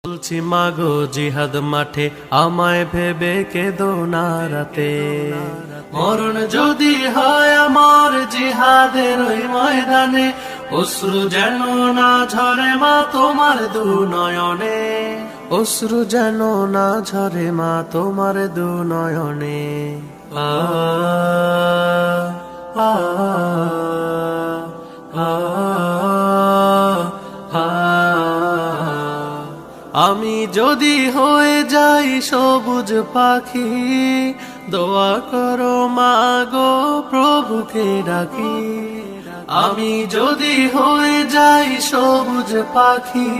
বলছি মাগো জিহাদ মাঠে আমায় ভেবে কেঁদো না রাতে। মরণ যদি হয় আমার জিহাদের ওই ময়দানে, অশ্রু যেন না ঝরে মা তোমার দু নয়নে। অশ্রু যেন না ঝরে মা তোমার দু নয়নে। আ আ আ আমি যদি হয়ে যাই সবুজ পাখি, দোয়া করো মাগো প্রভুকে ডাকি। আমি যদি হয়ে যাই সবুজ পাখি,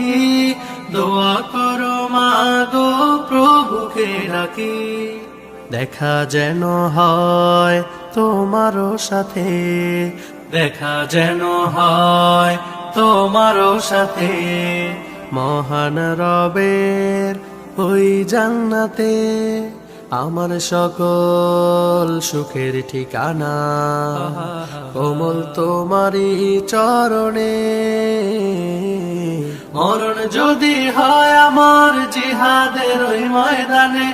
দোয়া করো মাগো প্রভুকে ডাকি। দেখা যেন হয় তোমারও সাথে, দেখা যেন হয় তোমারও সাথে, মহান রবের ওই জান্নাতে। আমার সকল সুখের ঠিকানা কোমল তোমারই চরণে। মরণ যদি হয় আমার জিহাদের ওই ময়দানে,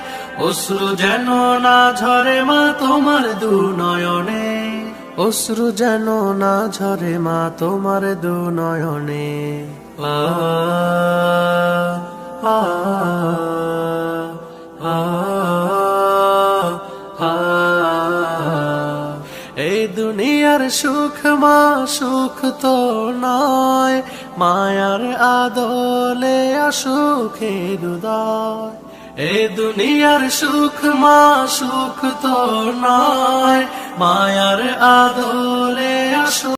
অশ্রু যেন না ঝরে মা তোমার দু নয়নে। অশ্রু যেন না ঝরে মা তোমার দু নয়নে। আ আ আ আ এই দুনিয়ার সুখ মা সুখ তো নয়, মায়ার আদলে সুখের উদয়। এই দুনিয়ার সুখ মা সুখ তো নয়, মায়ার আদলে